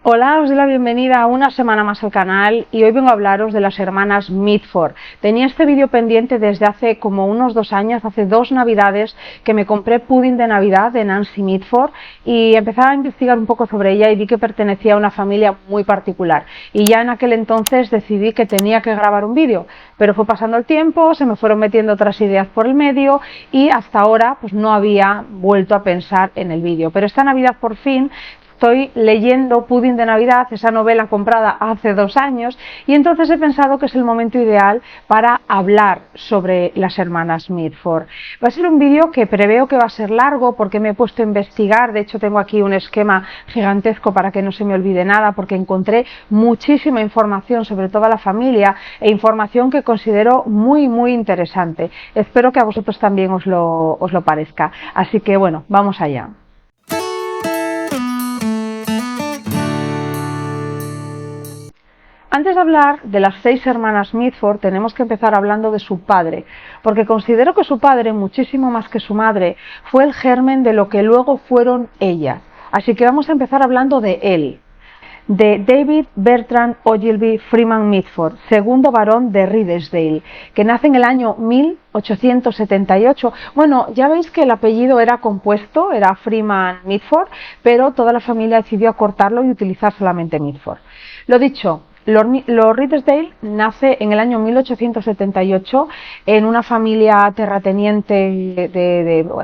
Hola, os doy la bienvenida a una semana más al canal y hoy vengo a hablaros de las hermanas Mitford. Tenía este vídeo pendiente desde hace como unos 2 años, hace 2 navidades, que me compré pudding de Navidad de Nancy Mitford y empecé a investigar un poco sobre ella y vi que pertenecía a una familia muy particular. Y ya en aquel entonces decidí que tenía que grabar un vídeo, pero fue pasando el tiempo, se me fueron metiendo otras ideas por el medio y hasta ahora pues no había vuelto a pensar en el vídeo. Pero esta Navidad por fin estoy leyendo Pudding de Navidad, esa novela comprada hace 2 años, y entonces he pensado que es el momento ideal para hablar sobre las hermanas Mitford. Va a ser un vídeo que preveo que va a ser largo porque me he puesto a investigar. De hecho tengo aquí un esquema gigantesco para que no se me olvide nada, porque encontré muchísima información sobre toda la familia e información que considero muy interesante. Espero que a vosotros también os lo parezca. Así que bueno, vamos allá. Antes de hablar de las 6 hermanas Mitford, tenemos que empezar hablando de su padre, porque considero que su padre, muchísimo más que su madre, fue el germen de lo que luego fueron ellas. Así que vamos a empezar hablando de él, de David Bertrand Ogilvy Freeman Mitford, segundo barón de Riddesdale, que nace en el año 1878. Bueno, ya veis que el apellido era compuesto, era Freeman Mitford, pero toda la familia decidió acortarlo y utilizar solamente Mitford. Lo dicho, Lord Riddesdale nace en el año 1878 en una familia terrateniente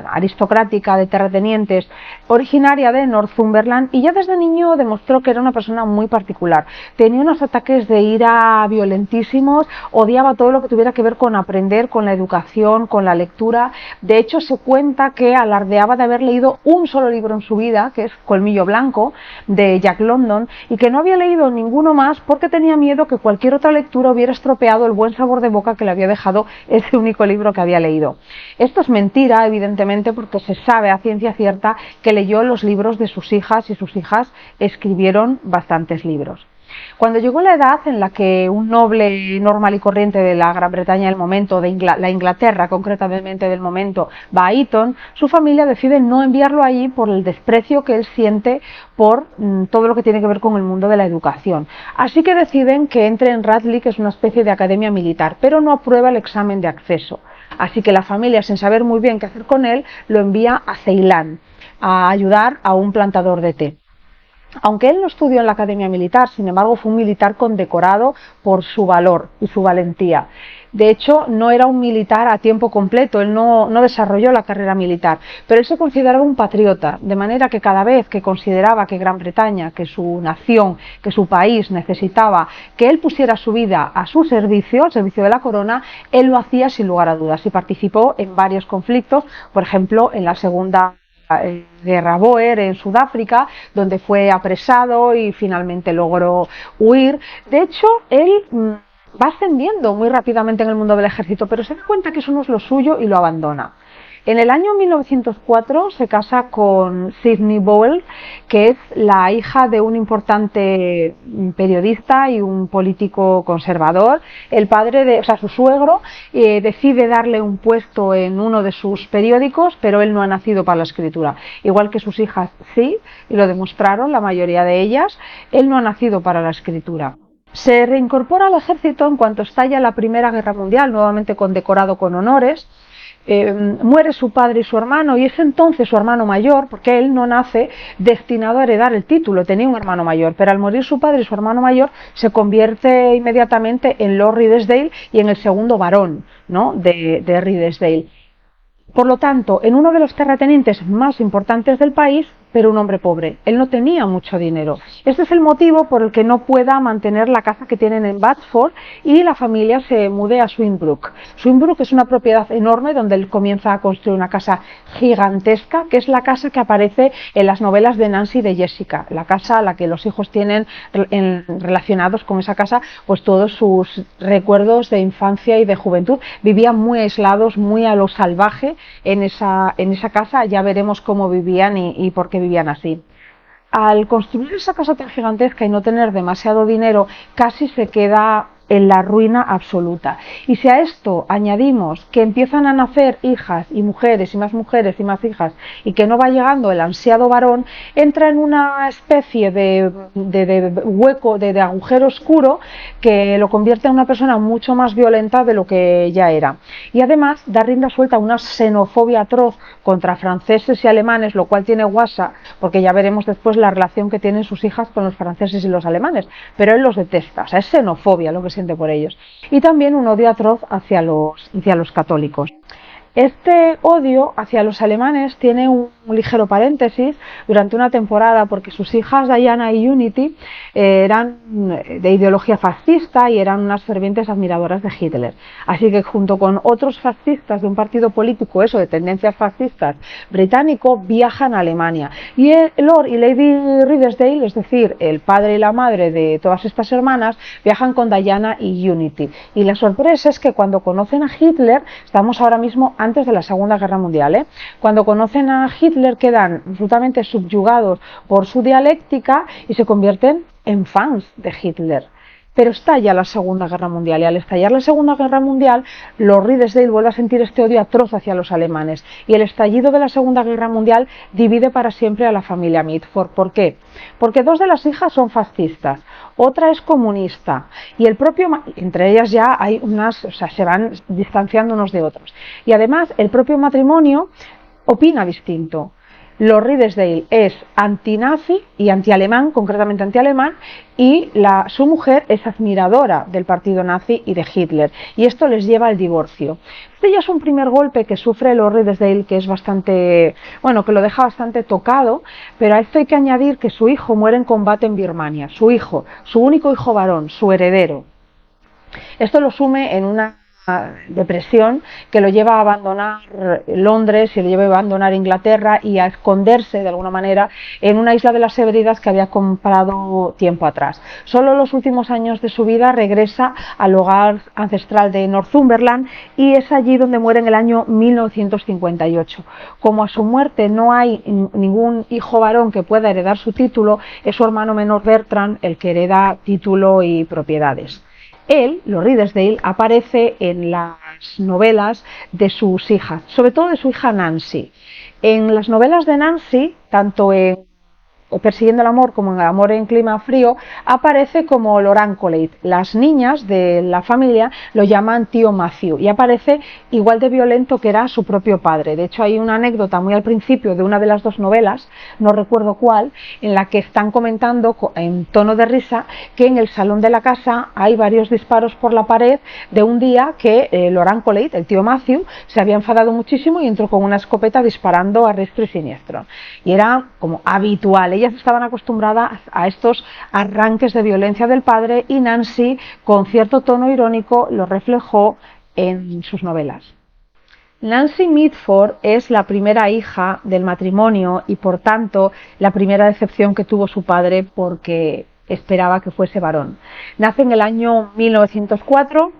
aristocrática de terratenientes originaria de Northumberland, y ya desde niño demostró que era una persona muy particular. Tenía unos ataques de ira violentísimos, odiaba todo lo que tuviera que ver con aprender, con la educación, con la lectura. De hecho se cuenta que alardeaba de haber leído un solo libro en su vida, que es Colmillo Blanco, de Jack London, y que no había leído ninguno más porque tenía miedo que cualquier otra lectura hubiera estropeado el buen sabor de boca que le había dejado ese único libro que había leído. Esto es mentira, evidentemente, porque se sabe a ciencia cierta que leyó los libros de sus hijas y sus hijas escribieron bastantes libros. Cuando llegó la edad en la que un noble normal y corriente de la Gran Bretaña del momento, de la Inglaterra concretamente del momento, va a Eton, su familia decide no enviarlo allí por el desprecio que él siente por todo lo que tiene que ver con el mundo de la educación. Así que deciden que entre en Radley, que es una especie de academia militar, pero no aprueba el examen de acceso. Así que la familia, sin saber muy bien qué hacer con él, lo envía a Ceilán a ayudar a un plantador de té. Aunque él no estudió en la academia militar, sin embargo fue un militar condecorado por su valor y su valentía. De hecho, no era un militar a tiempo completo, él no desarrolló la carrera militar, pero él se consideraba un patriota, de manera que cada vez que consideraba que Gran Bretaña, que su nación, que su país necesitaba que él pusiera su vida a su servicio, al servicio de la corona, él lo hacía sin lugar a dudas y participó en varios conflictos, por ejemplo, en la Segunda Guerra Boer en Sudáfrica, donde fue apresado y finalmente logró huir. De hecho, él va ascendiendo muy rápidamente en el mundo del ejército, pero se da cuenta que eso no es lo suyo y lo abandona. En el año 1904 se casa con Sidney Bowell, que es la hija de un importante periodista y un político conservador. El padre, su suegro, decide darle un puesto en uno de sus periódicos, pero él no ha nacido para la escritura. Igual que sus hijas sí, y lo demostraron la mayoría de ellas, él no ha nacido para la escritura. Se reincorpora al ejército en cuanto estalla la Primera Guerra Mundial, nuevamente condecorado con honores. Muere su padre y su hermano, y es entonces su hermano mayor, porque él no nace destinado a heredar el título, tenía un hermano mayor, pero al morir su padre y su hermano mayor se convierte inmediatamente en Lord Riddesdale y en el segundo barón, ¿no?, de Riddesdale. Por lo tanto, en uno de los terratenientes más importantes del país, pero un hombre pobre. Él no tenía mucho dinero. Este es el motivo por el que no pueda mantener la casa que tienen en Batsford y la familia se mude a Swinbrook. Swinbrook es una propiedad enorme donde él comienza a construir una casa gigantesca, que es la casa que aparece en las novelas de Nancy y de Jessica, la casa a la que los hijos tienen relacionados con esa casa pues todos sus recuerdos de infancia y de juventud. Vivían muy aislados, muy a lo salvaje en esa casa. Ya veremos cómo vivían y por qué vivían así. Al construir esa casa tan gigantesca y no tener demasiado dinero, casi se queda en la ruina absoluta. Y si a esto añadimos que empiezan a nacer hijas y más y más hijas, y que no va llegando el ansiado varón, entra en una especie de hueco, de agujero oscuro, que lo convierte en una persona mucho más violenta de lo que ya era. Y además da rienda suelta a una xenofobia atroz contra franceses y alemanes, lo cual tiene guasa, porque ya veremos después la relación que tienen sus hijas con los franceses y los alemanes, pero él los detesta, o sea, es xenofobia lo que siente por ellos. Y también un odio atroz hacia los católicos. Este odio hacia los alemanes tiene un ligero paréntesis durante una temporada, porque sus hijas Diana y Unity eran de ideología fascista y eran unas fervientes admiradoras de Hitler. Así que junto con otros fascistas de un partido político, de tendencias fascistas británico, viajan a Alemania. Y Lord y Lady Riversdale, es decir, el padre y la madre de todas estas hermanas, viajan con Diana y Unity. Y la sorpresa es que cuando conocen a Hitler, estamos ahora mismo antes de la Segunda Guerra Mundial, cuando conocen a Hitler quedan absolutamente subyugados por su dialéctica y se convierten en fans de Hitler. Pero estalla la Segunda Guerra Mundial, y al estallar la Segunda Guerra Mundial, Lord Riversdale vuelve a sentir este odio atroz hacia los alemanes, y el estallido de la Segunda Guerra Mundial divide para siempre a la familia Mitford. ¿Por qué? Porque dos de las hijas son fascistas, otra es comunista, y entre ellas ya hay se van distanciando unos de otros, y además el propio matrimonio opina distinto. Lord Riversdale es antinazi y antialemán, concretamente antialemán, y su mujer es admiradora del partido nazi y de Hitler, y esto les lleva al divorcio. Este ya es un primer golpe que sufre Lord Riversdale, que es bastante, que lo deja bastante tocado, pero a esto hay que añadir que su hijo muere en combate en Birmania, su único hijo varón, su heredero. Esto lo sume en una depresión que lo lleva a abandonar Londres y lo lleva a abandonar Inglaterra y a esconderse de alguna manera en una isla de las Hebridas que había comprado tiempo atrás. Solo en los últimos años de su vida regresa al hogar ancestral de Northumberland, y es allí donde muere en el año 1958. Como a su muerte no hay ningún hijo varón que pueda heredar su título, es su hermano menor Bertrand el que hereda título y propiedades. Él, Lord Riversdale, aparece en las novelas de sus hijas, sobre todo de su hija Nancy. En las novelas de Nancy, tanto en Persiguiendo el amor como en El amor en clima frío, aparece como Lord Ancolate. Las niñas de la familia lo llaman tío Matthew, y aparece igual de violento que era su propio padre. De hecho, hay una anécdota muy al principio de una de las dos novelas, no recuerdo cuál, en la que están comentando en tono de risa que en el salón de la casa hay varios disparos por la pared de un día que Lord Ancolate, el tío Matthew, se había enfadado muchísimo y entró con una escopeta disparando a diestro y siniestro. Y era como habitual. Ellas estaban acostumbradas a estos arranques de violencia del padre, y Nancy, con cierto tono irónico, lo reflejó en sus novelas. Nancy Mitford es la primera hija del matrimonio y, por tanto, la primera decepción que tuvo su padre, porque esperaba que fuese varón. Nace en el año 1904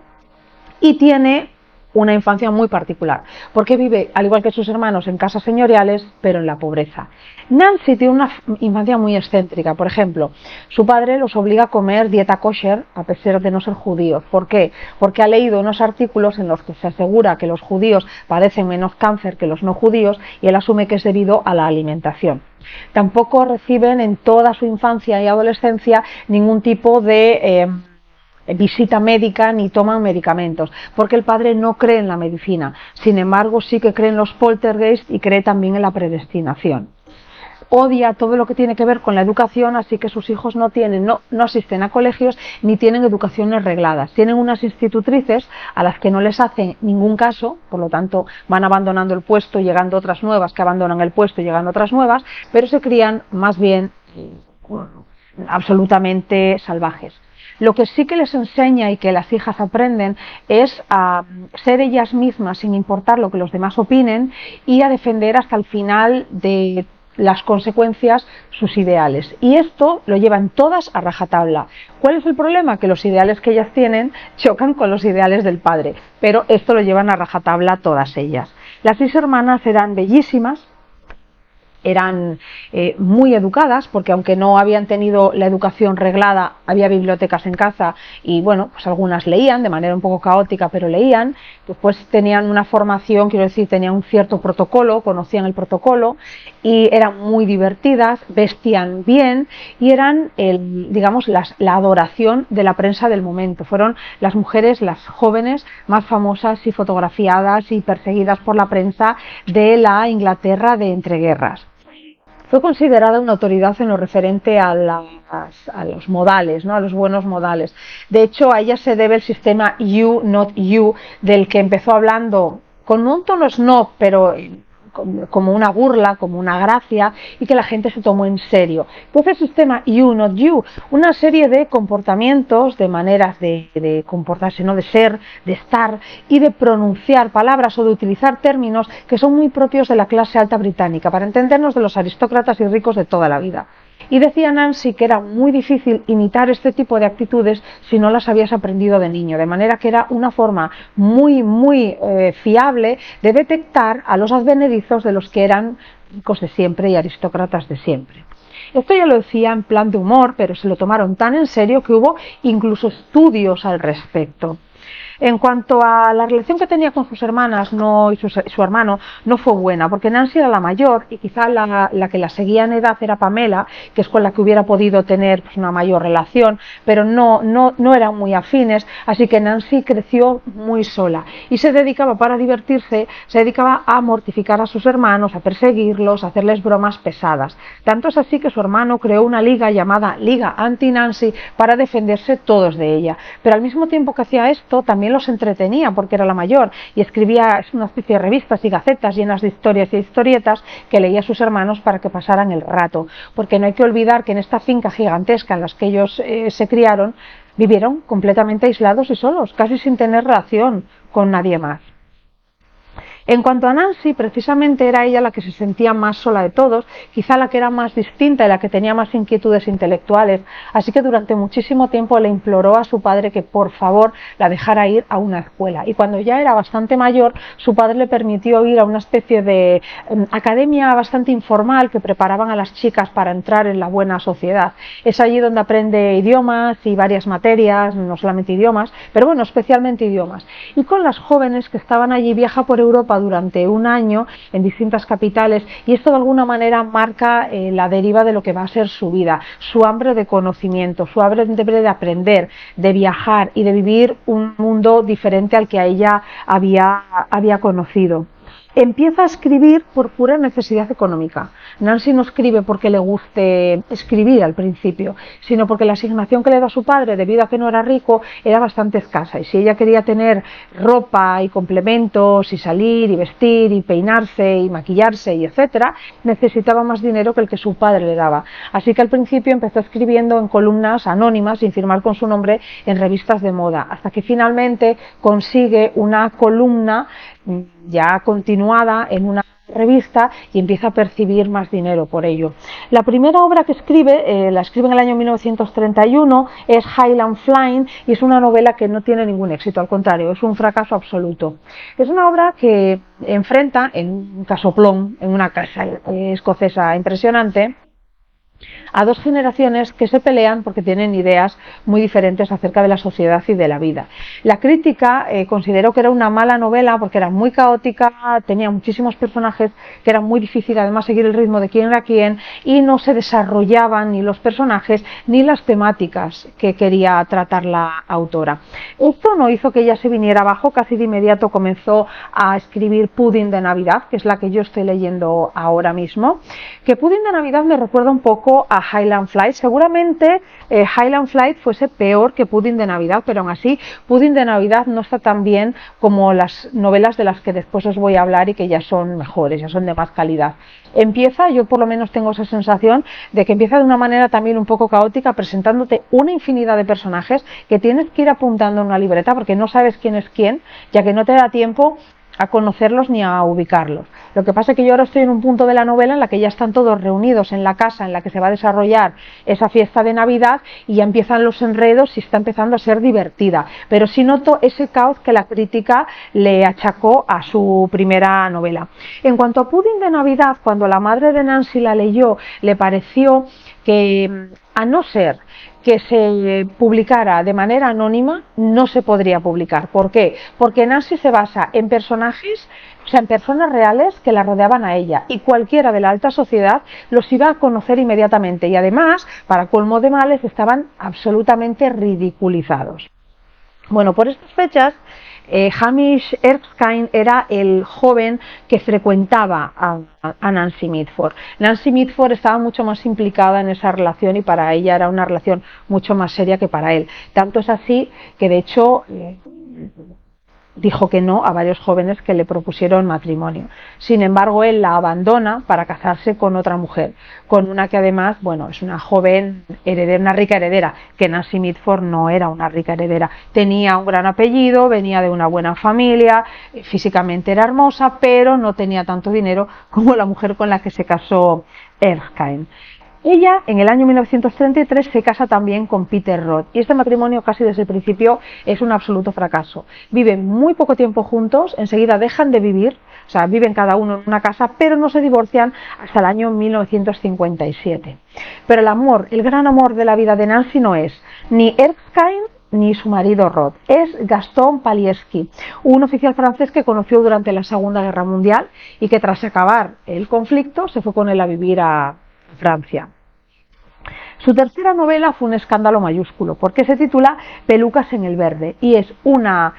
y tiene una infancia muy particular, porque vive, al igual que sus hermanos, en casas señoriales, pero en la pobreza. Nancy tiene una infancia muy excéntrica. Por ejemplo, su padre los obliga a comer dieta kosher a pesar de no ser judíos. ¿Por qué? Porque ha leído unos artículos en los que se asegura que los judíos padecen menos cáncer que los no judíos, y él asume que es debido a la alimentación. Tampoco reciben en toda su infancia y adolescencia ningún tipo de visita médica ni toman medicamentos, porque el padre no cree en la medicina. Sin embargo, sí que cree en los poltergeist y cree también en la predestinación. Odia todo lo que tiene que ver con la educación, así que sus hijos no asisten a colegios ni tienen educaciones regladas. Tienen unas institutrices a las que no les hacen ningún caso, por lo tanto van abandonando el puesto, llegando otras nuevas, que abandonan el puesto y llegando otras nuevas, pero se crían más bien absolutamente salvajes. Lo que sí que les enseña y que las hijas aprenden es a ser ellas mismas sin importar lo que los demás opinen, y a defender hasta el final de las consecuencias sus ideales. Y esto lo llevan todas a rajatabla. ¿Cuál es el problema? Que los ideales que ellas tienen chocan con los ideales del padre, pero esto lo llevan a rajatabla todas ellas. Las 6 hermanas eran bellísimas, eran muy educadas, porque aunque no habían tenido la educación reglada, había bibliotecas en casa y bueno, pues algunas leían de manera un poco caótica, pero leían. Después tenían una formación, quiero decir, tenían un cierto protocolo, conocían el protocolo y eran muy divertidas, vestían bien y eran, digamos, la adoración de la prensa del momento. Fueron las mujeres, las jóvenes más famosas y fotografiadas y perseguidas por la prensa de la Inglaterra de entreguerras. Fue considerada una autoridad en lo referente a los modales, ¿no? A los buenos modales. De hecho, a ella se debe el sistema You, Not You, del que empezó hablando con un tono snob, pero como una burla, como una gracia, y que la gente se tomó en serio. Entonces el sistema You, Not You, una serie de comportamientos, de maneras de comportarse, ¿no? De ser, de estar y de pronunciar palabras o de utilizar términos que son muy propios de la clase alta británica, para entendernos, de los aristócratas y ricos de toda la vida. Y decía Nancy que era muy difícil imitar este tipo de actitudes si no las habías aprendido de niño, de manera que era una forma muy fiable de detectar a los advenedizos de los que eran ricos de siempre y aristócratas de siempre. Esto ya lo decía en plan de humor, pero se lo tomaron tan en serio que hubo incluso estudios al respecto. En cuanto a la relación que tenía con sus hermanas y su hermano, no fue buena, porque Nancy era la mayor y quizá la que la seguía en edad era Pamela, que es con la que hubiera podido tener pues, una mayor relación, pero no eran muy afines, así que Nancy creció muy sola y se dedicaba, para divertirse, se dedicaba a mortificar a sus hermanos, a perseguirlos, a hacerles bromas pesadas. Tanto es así que su hermano creó una liga llamada Liga Anti-Nancy para defenderse todos de ella, pero al mismo tiempo que hacía esto, también los entretenía porque era la mayor y escribía una especie de revistas y gacetas llenas de historias y historietas que leía a sus hermanos para que pasaran el rato, porque no hay que olvidar que en esta finca gigantesca en la que ellos se criaron, vivieron completamente aislados y solos, casi sin tener relación con nadie más. En cuanto a Nancy, precisamente era ella la que se sentía más sola de todos, quizá la que era más distinta y la que tenía más inquietudes intelectuales, así que durante muchísimo tiempo le imploró a su padre que por favor la dejara ir a una escuela, y cuando ya era bastante mayor, su padre le permitió ir a una especie de academia bastante informal que preparaban a las chicas para entrar en la buena sociedad. Es allí donde aprende idiomas y varias materias, no solamente idiomas, pero bueno, especialmente idiomas, y con las jóvenes que estaban allí viaja por Europa durante un año en distintas capitales, y esto de alguna manera marca la deriva de lo que va a ser su vida, su hambre de conocimiento, su hambre de aprender, de viajar y de vivir un mundo diferente al que a ella había conocido. Empieza a escribir por pura necesidad económica. Nancy no escribe porque le guste escribir al principio, sino porque la asignación que le da su padre, debido a que no era rico, era bastante escasa, y si ella quería tener ropa y complementos y salir y vestir y peinarse y maquillarse y etcétera, necesitaba más dinero que el que su padre le daba. Así que al principio empezó escribiendo en columnas anónimas sin firmar con su nombre en revistas de moda, hasta que finalmente consigue una columna ya continuada en una revista y empieza a percibir más dinero por ello. La primera obra que escribe, la escribe en el año 1931, es Highland Flying, y es una novela que no tiene ningún éxito, al contrario, es un fracaso absoluto. Es una obra que enfrenta en un casoplón, en una casa escocesa impresionante, a dos generaciones que se pelean porque tienen ideas muy diferentes acerca de la sociedad y de la vida. La crítica consideró que era una mala novela porque era muy caótica, tenía muchísimos personajes, que era muy difícil además seguir el ritmo de quién era quién, y no se desarrollaban ni los personajes ni las temáticas que quería tratar la autora. Esto no hizo que ella se viniera abajo, casi de inmediato comenzó a escribir Pudding de Navidad, que es la que yo estoy leyendo ahora mismo, que Pudding de Navidad me recuerda un poco a Highland Flight. Seguramente Highland Flight fuese peor que Pudding de Navidad, pero aún así Pudding de Navidad no está tan bien como las novelas de las que después os voy a hablar y que ya son mejores, ya son de más calidad. Empieza, yo por lo menos tengo esa sensación de que empieza de una manera también un poco caótica, presentándote una infinidad de personajes que tienes que ir apuntando en una libreta porque no sabes quién es quién, ya que no te da tiempo a conocerlos ni a ubicarlos. Lo que pasa es que yo ahora estoy en un punto de la novela en la que ya están todos reunidos en la casa en la que se va a desarrollar esa fiesta de Navidad y ya empiezan los enredos y está empezando a ser divertida. Pero sí noto ese caos que la crítica le achacó a su primera novela. En cuanto a Pudding de Navidad, cuando la madre de Nancy la leyó, le pareció que, a no ser que se publicara de manera anónima, no se podría publicar. ¿Por qué? Porque Nancy se basa en personajes, o sea, en personas reales que la rodeaban a ella, y cualquiera de la alta sociedad los iba a conocer inmediatamente, y además, para colmo de males, estaban absolutamente ridiculizados. Bueno, por estas fechas, Hamish Erskine era el joven que frecuentaba a Nancy Mitford. Nancy Mitford estaba mucho más implicada en esa relación y para ella era una relación mucho más seria que para él. Tanto es así que de hecho dijo que no a varios jóvenes que le propusieron matrimonio. Sin embargo, él la abandona para casarse con otra mujer, con una que además, bueno, es una joven heredera, una rica heredera, que Nancy Mitford no era una rica heredera. Tenía un gran apellido, venía de una buena familia, físicamente era hermosa, pero no tenía tanto dinero como la mujer con la que se casó Erskine. Ella, en el año 1933, se casa también con Peter Roth, y este matrimonio casi desde el principio es un absoluto fracaso. Viven muy poco tiempo juntos, enseguida dejan de vivir, o sea, viven cada uno en una casa, pero no se divorcian hasta el año 1957. Pero el amor, el gran amor de la vida de Nancy no es ni Erskine ni su marido Roth, es Gaston Palieski, un oficial francés que conoció durante la Segunda Guerra Mundial y que tras acabar el conflicto se fue con él a vivir a Francia. Su tercera novela fue un escándalo mayúsculo porque se titula Pelucas en el verde y es una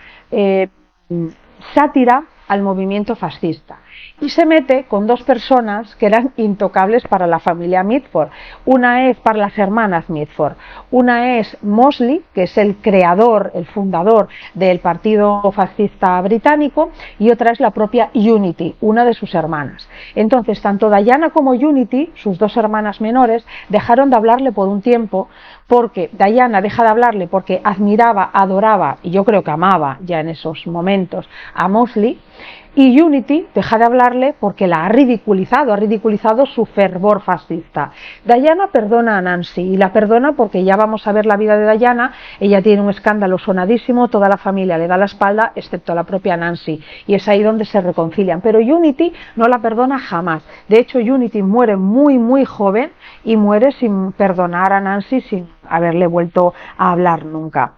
sátira al movimiento fascista y se mete con dos personas que eran intocables para la familia Mitford. Una es para las hermanas Mitford, una es Mosley, que es el creador, el fundador del partido fascista británico, y otra es la propia Unity, una de sus hermanas. Entonces, tanto Diana como Unity, sus dos hermanas menores, dejaron de hablarle por un tiempo, porque Diana deja de hablarle porque admiraba, adoraba, y yo creo que amaba ya en esos momentos, a Mosley, y Unity deja de hablarle porque la ha ridiculizado su fervor fascista. Diana perdona a Nancy y la perdona porque ya vamos a ver la vida de Diana. Ella tiene un escándalo sonadísimo, toda la familia le da la espalda excepto la propia Nancy y es ahí donde se reconcilian, pero Unity no la perdona jamás. De hecho, Unity muere muy joven y muere sin perdonar a Nancy, sin haberle vuelto a hablar nunca.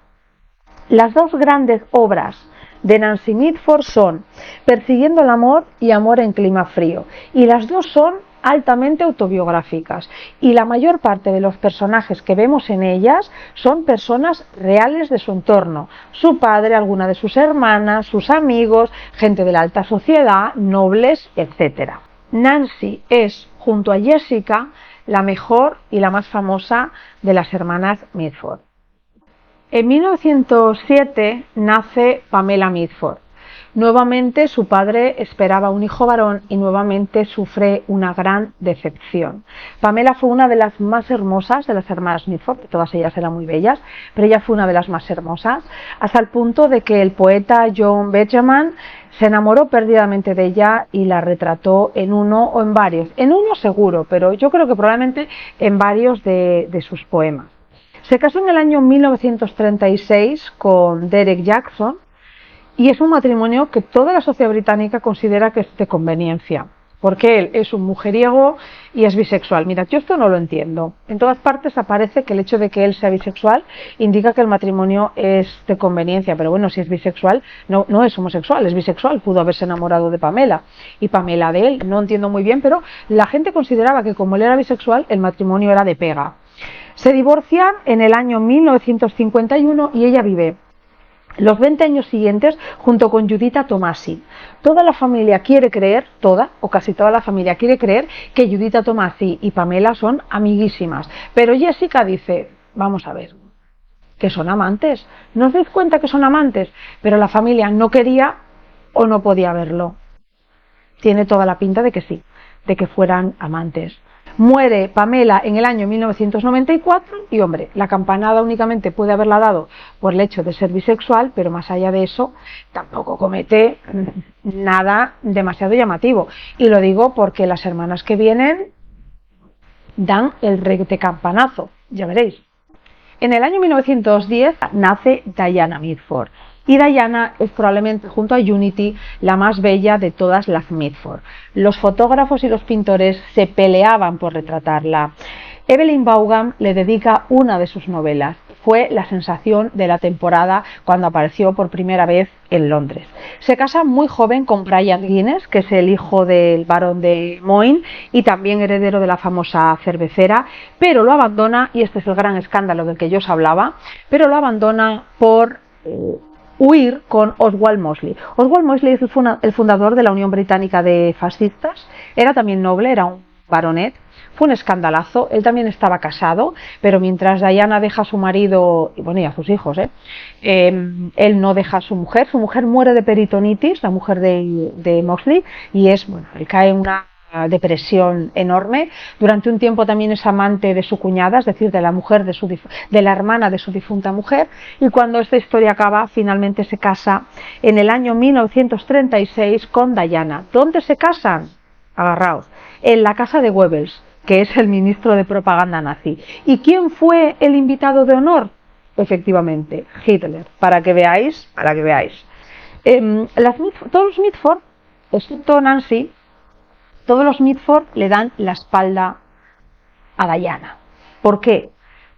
Las dos grandes obras de Nancy Mitford son Persiguiendo el amor y Amor en clima frío, y las dos son altamente autobiográficas y la mayor parte de los personajes que vemos en ellas son personas reales de su entorno, su padre, alguna de sus hermanas, sus amigos, gente de la alta sociedad, nobles, etc. Nancy es, junto a Jessica, la mejor y la más famosa de las hermanas Mitford. En 1907 nace Pamela Mitford. Nuevamente su padre esperaba un hijo varón y nuevamente sufre una gran decepción. Pamela fue una de las más hermosas de las hermanas Mitford, todas ellas eran muy bellas, pero ella fue una de las más hermosas, hasta el punto de que el poeta John Benjamin se enamoró perdidamente de ella y la retrató en uno o en varios, en uno seguro, pero yo creo que probablemente en varios de sus poemas. Se casó en el año 1936 con Derek Jackson y es un matrimonio que toda la sociedad británica considera que es de conveniencia, porque él es un mujeriego y es bisexual. Mira, yo esto no lo entiendo. En todas partes aparece que el hecho de que él sea bisexual indica que el matrimonio es de conveniencia, pero bueno, si es bisexual, no es homosexual, es bisexual, pudo haberse enamorado de Pamela y Pamela de él, no entiendo muy bien, pero la gente consideraba que como él era bisexual, el matrimonio era de pega. Se divorcian en el año 1951 y ella vive los 20 años siguientes junto con Giuditta Tomasi. Toda la familia quiere creer, toda o casi toda la familia quiere creer que Giuditta Tomasi y Pamela son amiguísimas, pero Jessica dice, vamos a ver, que son amantes, ¿no os dais cuenta que son amantes? Pero la familia no quería o no podía verlo. Tiene toda la pinta de que sí, de que fueran amantes. Muere Pamela en el año 1994 y, hombre, la campanada únicamente puede haberla dado por el hecho de ser bisexual, pero más allá de eso tampoco comete nada demasiado llamativo. Y lo digo porque las hermanas que vienen dan el requete campanazo, ya veréis. En el año 1910 nace Diana Mitford. Y Diana es probablemente, junto a Unity, la más bella de todas las Mitford. Los fotógrafos y los pintores se peleaban por retratarla. Evelyn Vaughan le dedica una de sus novelas. Fue la sensación de la temporada cuando apareció por primera vez en Londres. Se casa muy joven con Brian Guinness, que es el hijo del barón de Moyne y también heredero de la famosa cervecera, pero lo abandona, y este es el gran escándalo del que yo os hablaba, pero lo abandona por huir con Oswald Mosley. Oswald Mosley es el fundador de la Unión Británica de Fascistas, era también noble, era un baronet. Fue un escandalazo, él también estaba casado, pero mientras Diana deja a su marido, y bueno, y a sus hijos, él no deja a su mujer muere de peritonitis, la mujer de Mosley, y él cae en una depresión enorme. Durante un tiempo también es amante de su cuñada, es decir, de la hermana de su difunta mujer, y cuando esta historia acaba, finalmente se casa en el año 1936 con Diana. ¿Dónde se casan? Agarraos, en la casa de Goebbels, que es el ministro de propaganda nazi. ¿Y quién fue el invitado de honor? Efectivamente, Hitler, para que veáis. Todos los Mitford, excepto Nancy, todos los Mitford le dan la espalda a Diana. ¿Por qué?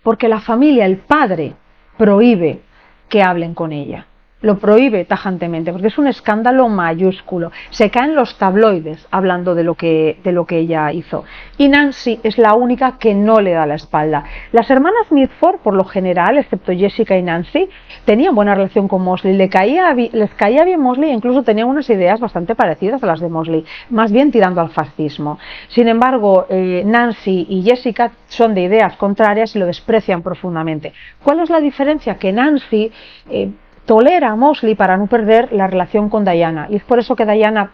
Porque la familia, el padre, prohíbe que hablen con ella. Lo prohíbe tajantemente, porque es un escándalo mayúsculo. Se caen los tabloides hablando de lo que ella hizo. Y Nancy es la única que no le da la espalda. Las hermanas Mitford, por lo general, excepto Jessica y Nancy, tenían buena relación con Mosley. Les caía bien Mosley, e incluso tenían unas ideas bastante parecidas a las de Mosley, más bien tirando al fascismo. Sin embargo, Nancy y Jessica son de ideas contrarias y lo desprecian profundamente. ¿Cuál es la diferencia? Que Nancy tolera a Mosley para no perder la relación con Diana, y es por eso que Diana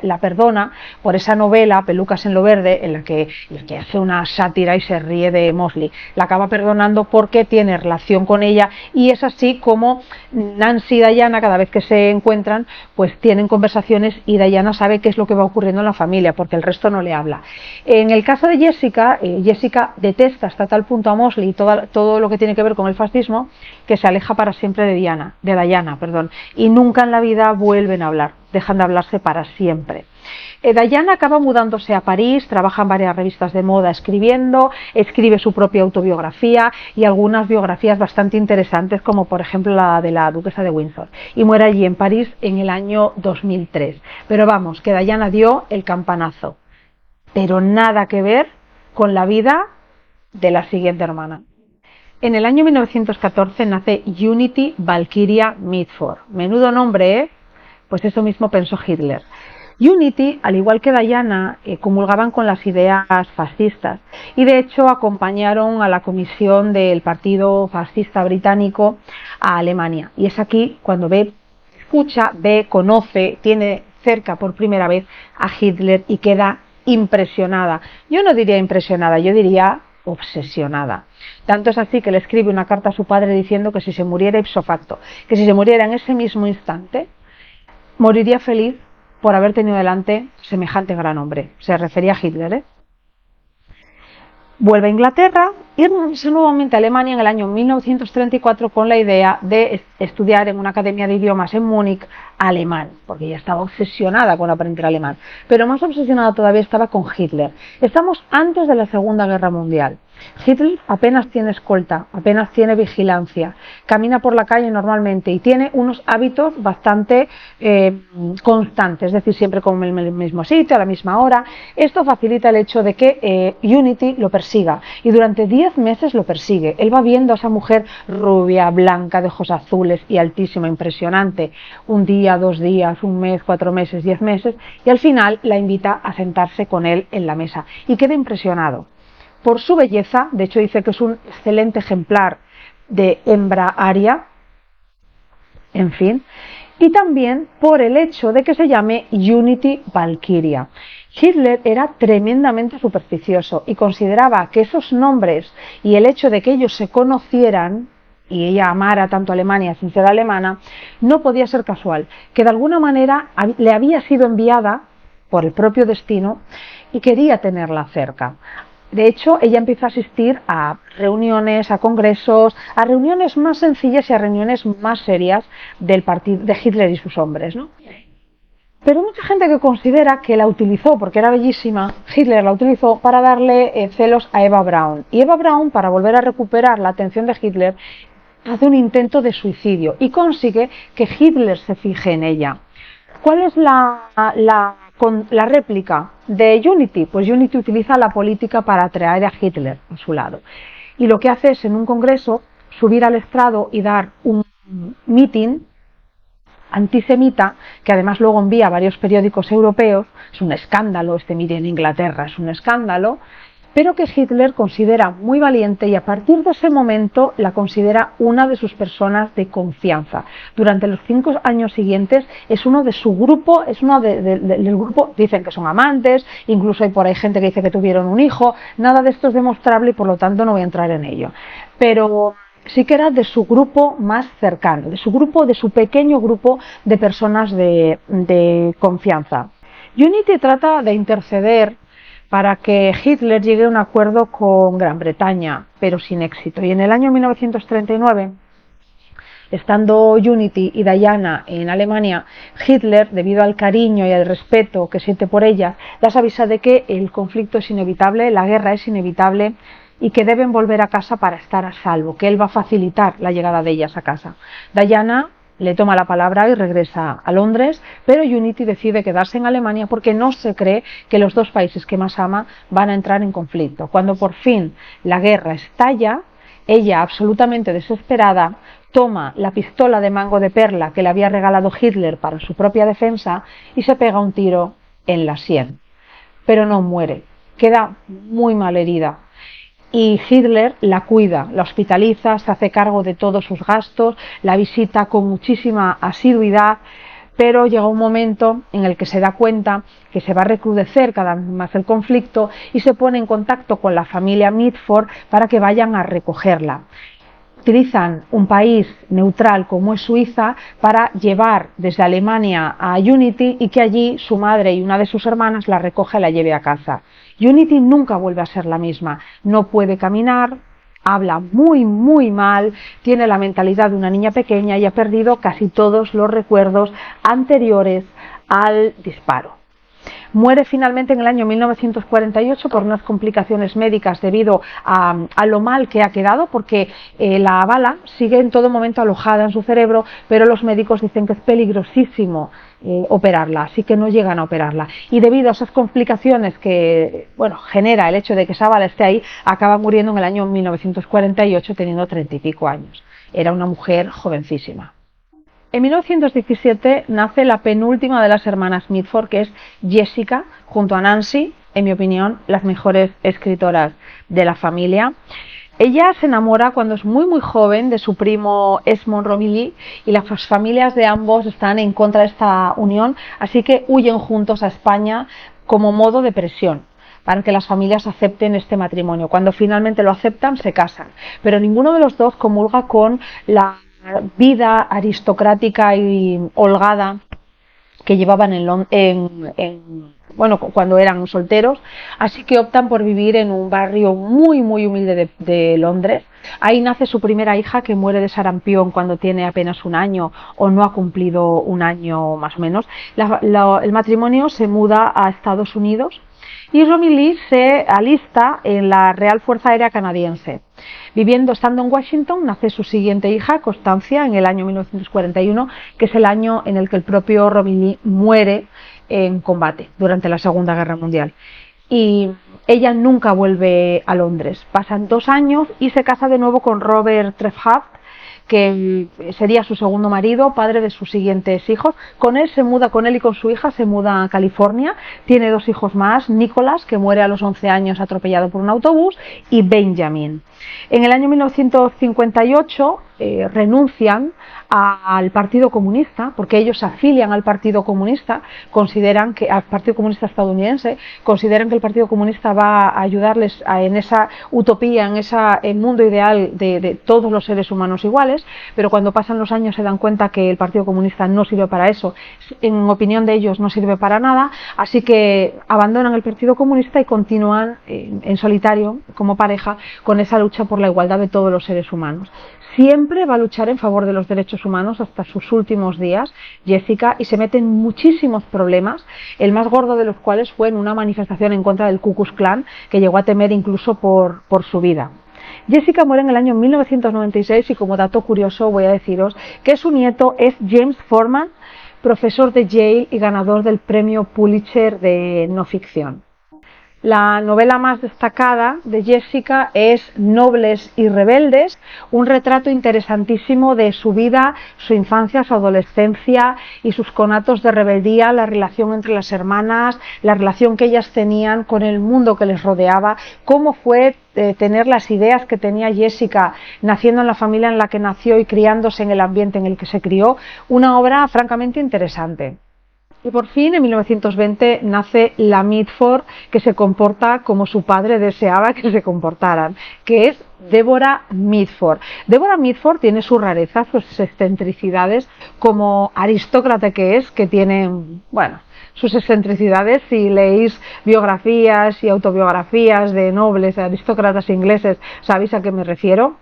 la perdona por esa novela Pelucas en lo verde, en la que hace una sátira y se ríe de Mosley. La acaba perdonando porque tiene relación con ella, y es así como Nancy y Diana, cada vez que se encuentran, pues tienen conversaciones, y Diana sabe qué es lo que va ocurriendo en la familia, porque el resto no le habla. En el caso de Jessica, Jessica detesta hasta tal punto a Mosley y todo lo que tiene que ver con el fascismo, que se aleja para siempre de Diana, y nunca en la vida vuelven a hablar, dejan de hablarse para siempre. Diana acaba mudándose a París, trabaja en varias revistas de moda escribe su propia autobiografía y algunas biografías bastante interesantes, como por ejemplo la de la duquesa de Windsor, y muere allí en París en el año 2003. Pero vamos, que Diana dio el campanazo, pero nada que ver con la vida de la siguiente hermana. En el año 1914 nace Unity Valkyria Mitford. Menudo nombre, ¿eh? Pues eso mismo pensó Hitler. Unity, al igual que Diana, comulgaban con las ideas fascistas, y de hecho acompañaron a la comisión del Partido Fascista Británico a Alemania. Y es aquí cuando conoce, tiene cerca por primera vez a Hitler y queda impresionada. Yo no diría impresionada, yo diría obsesionada. Tanto es así que le escribe una carta a su padre diciendo que si se muriera ipso facto, que si se muriera en ese mismo instante, moriría feliz por haber tenido delante semejante gran hombre. Se refería a Hitler, Vuelve a Inglaterra y regresa nuevamente a Alemania en el año 1934 con la idea de estudiar en una academia de idiomas en Múnich alemán, porque ella estaba obsesionada con aprender alemán, pero más obsesionada todavía estaba con Hitler. Estamos antes de la Segunda Guerra Mundial. Hitler apenas tiene escolta, apenas tiene vigilancia, camina por la calle normalmente y tiene unos hábitos bastante constantes, es decir, siempre con el mismo sitio, a la misma hora. Esto facilita el hecho de que Unity lo persiga, y durante 10 meses lo persigue. Él va viendo a esa mujer rubia, blanca, de ojos azules y altísima, impresionante, un día, 2 días, 1 mes, 4 meses, 10 meses, y al final la invita a sentarse con él en la mesa, y queda impresionado por su belleza. De hecho dice que es un excelente ejemplar de hembra aria, en fin, y también por el hecho de que se llame Unity Valkyria. Hitler era tremendamente supersticioso y consideraba que esos nombres y el hecho de que ellos se conocieran y ella amara tanto a Alemania sin ser alemana, no podía ser casual, que de alguna manera le había sido enviada por el propio destino y quería tenerla cerca. De hecho, ella empieza a asistir a reuniones, a congresos, a reuniones más sencillas y a reuniones más serias del partido de Hitler y sus hombres, ¿no? Pero mucha gente que considera que la utilizó, porque era bellísima, Hitler la utilizó para darle celos a Eva Braun. Y Eva Braun, para volver a recuperar la atención de Hitler, hace un intento de suicidio y consigue que Hitler se fije en ella. ¿Cuál es la réplica de Unity? Pues Unity utiliza la política para atraer a Hitler a su lado. Y lo que hace es, en un congreso, subir al estrado y dar un meeting antisemita, que además luego envía a varios periódicos europeos. Es un escándalo, este meeting en Inglaterra es un escándalo, pero que Hitler considera muy valiente y a partir de ese momento la considera una de sus personas de confianza. Durante los 5 años siguientes es uno de su grupo, del grupo, dicen que son amantes, incluso hay por ahí gente que dice que tuvieron un hijo, nada de esto es demostrable y por lo tanto no voy a entrar en ello. Pero sí que era de su grupo más cercano, de su pequeño grupo de personas de confianza. Unity trata de interceder para que Hitler llegue a un acuerdo con Gran Bretaña, pero sin éxito. Y en el año 1939, estando Unity y Diana en Alemania, Hitler, debido al cariño y al respeto que siente por ellas, las avisa de que el conflicto es inevitable, la guerra es inevitable y que deben volver a casa para estar a salvo, que él va a facilitar la llegada de ellas a casa. Diana le toma la palabra y regresa a Londres, pero Unity decide quedarse en Alemania porque no se cree que los dos países que más ama van a entrar en conflicto. Cuando por fin la guerra estalla, ella, absolutamente desesperada, toma la pistola de mango de perla que le había regalado Hitler para su propia defensa y se pega un tiro en la sien. Pero no muere, queda muy mal herida. Y Hitler la cuida, la hospitaliza, se hace cargo de todos sus gastos, la visita con muchísima asiduidad, pero llega un momento en el que se da cuenta que se va a recrudecer cada vez más el conflicto y se pone en contacto con la familia Mitford para que vayan a recogerla. Utilizan un país neutral como es Suiza para llevar desde Alemania a Unity y que allí su madre y una de sus hermanas la recoja y la lleve a casa. Unity nunca vuelve a ser la misma, no puede caminar, habla muy mal, tiene la mentalidad de una niña pequeña y ha perdido casi todos los recuerdos anteriores al disparo. Muere finalmente en el año 1948 por unas complicaciones médicas debido a lo mal que ha quedado, porque la bala sigue en todo momento alojada en su cerebro, pero los médicos dicen que es peligrosísimo operarla, así que no llegan a operarla. Y debido a esas complicaciones que genera el hecho de que esa bala esté ahí, acaba muriendo en el año 1948 teniendo 30 y pico años. Era una mujer jovencísima. En 1917 nace la penúltima de las hermanas Mitford, que es Jessica, junto a Nancy, en mi opinión, las mejores escritoras de la familia. Ella se enamora cuando es muy joven de su primo Esmond Romilly y las familias de ambos están en contra de esta unión, así que huyen juntos a España como modo de presión para que las familias acepten este matrimonio. Cuando finalmente lo aceptan, se casan, pero ninguno de los dos comulga con la vida aristocrática y holgada que llevaban cuando eran solteros, así que optan por vivir en un barrio muy humilde de Londres. Ahí nace su primera hija, que muere de sarampión cuando tiene apenas un año o no ha cumplido un año más o menos. El matrimonio se muda a Estados Unidos y Romilly se alista en la Real Fuerza Aérea Canadiense. Estando en Washington, nace su siguiente hija, Constancia, en el año 1941, que es el año en el que el propio Romilly muere en combate durante la Segunda Guerra Mundial. Y ella nunca vuelve a Londres. Pasan 2 años y se casa de nuevo con Robert Trephaft, que sería su segundo marido, padre de sus siguientes hijos. Con él y con su hija se muda a California. Tiene 2 hijos más, Nicholas, que muere a los 11 años atropellado por un autobús, y Benjamin. En el año 1958 renuncian al Partido Comunista, porque ellos se afilian al Partido Comunista, al Partido Comunista estadounidense, consideran que el Partido Comunista va a ayudarles en esa utopía, en ese mundo ideal de todos los seres humanos iguales, pero cuando pasan los años se dan cuenta que el Partido Comunista no sirve para eso, en opinión de ellos no sirve para nada, así que abandonan el Partido Comunista y continúan en solitario, como pareja, con esa lucha por la igualdad de todos los seres humanos. Siempre va a luchar en favor de los derechos humanos hasta sus últimos días, Jessica, y se mete en muchísimos problemas, el más gordo de los cuales fue en una manifestación en contra del Ku Klux Klan, que llegó a temer incluso por su vida. Jessica muere en el año 1996 y como dato curioso voy a deciros que su nieto es James Forman, profesor de Yale y ganador del premio Pulitzer de no ficción. La novela más destacada de Jessica es Nobles y Rebeldes, un retrato interesantísimo de su vida, su infancia, su adolescencia y sus conatos de rebeldía, la relación entre las hermanas, la relación que ellas tenían con el mundo que les rodeaba, cómo fue tener las ideas que tenía Jessica naciendo en la familia en la que nació y criándose en el ambiente en el que se crió, una obra francamente interesante. Y por fin, en 1920, nace la Mitford, que se comporta como su padre deseaba que se comportaran, que es Deborah Mitford. Deborah Mitford tiene sus rarezas, sus excentricidades, como aristócrata que es, que tiene, bueno, sus excentricidades. Si leéis biografías y autobiografías de nobles, de aristócratas ingleses, sabéis a qué me refiero.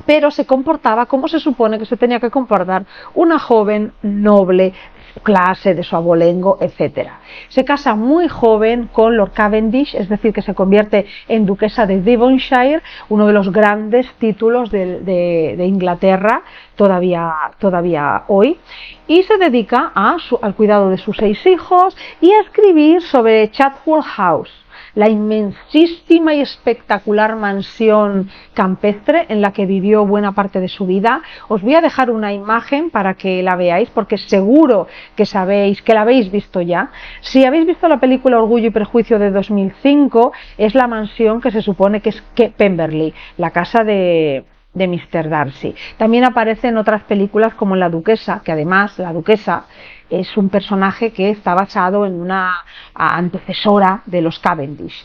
Pero se comportaba como se supone que se tenía que comportar una joven noble, clase, de su abolengo, etc. Se casa muy joven con Lord Cavendish, es decir, que se convierte en duquesa de Devonshire, uno de los grandes títulos de Inglaterra todavía hoy, y se dedica al cuidado de sus 6 hijos y a escribir sobre Chatsworth House, la inmensísima y espectacular mansión campestre en la que vivió buena parte de su vida. Os voy a dejar una imagen para que la veáis, porque seguro que sabéis, que la habéis visto ya. Si habéis visto la película Orgullo y Prejuicio de 2005, es la mansión que se supone que es Pemberley, la casa de Mr. Darcy. También aparece en otras películas como La Duquesa, que además la Duquesa es un personaje que está basado en una antecesora de los Cavendish.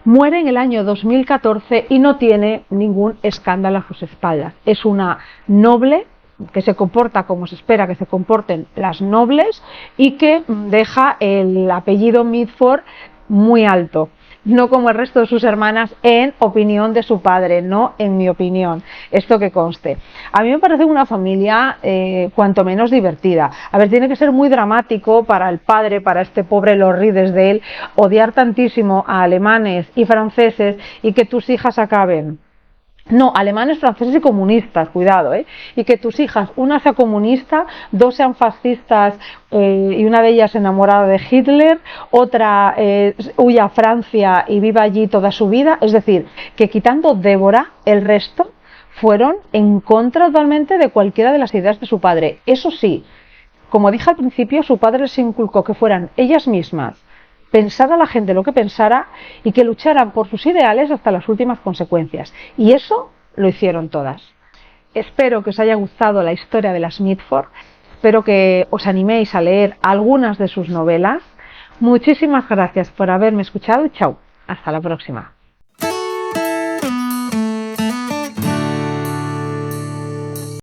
Muere en el año 2014 y no tiene ningún escándalo a sus espaldas. Es una noble que se comporta como se espera que se comporten las nobles y que deja el apellido Mitford muy alto. No como el resto de sus hermanas, en opinión de su padre, no en mi opinión, esto que conste. A mí me parece una familia cuanto menos divertida. A ver, tiene que ser muy dramático para el padre, para este pobre Lord Riddesdale, odiar tantísimo a alemanes y franceses y que tus hijas acaben. No, alemanes, franceses y comunistas, cuidado, y que tus hijas, una sea comunista, 2 sean fascistas y una de ellas enamorada de Hitler, otra huya a Francia y viva allí toda su vida. Es decir, que quitando Débora, el resto fueron en contra totalmente de cualquiera de las ideas de su padre. Eso sí, como dije al principio, su padre les inculcó que fueran ellas mismas, pensara la gente lo que pensara y que lucharan por sus ideales hasta las últimas consecuencias. Y eso lo hicieron todas. Espero que os haya gustado la historia de las Mitford. Espero que os animéis a leer algunas de sus novelas. Muchísimas gracias por haberme escuchado y chao. Hasta la próxima.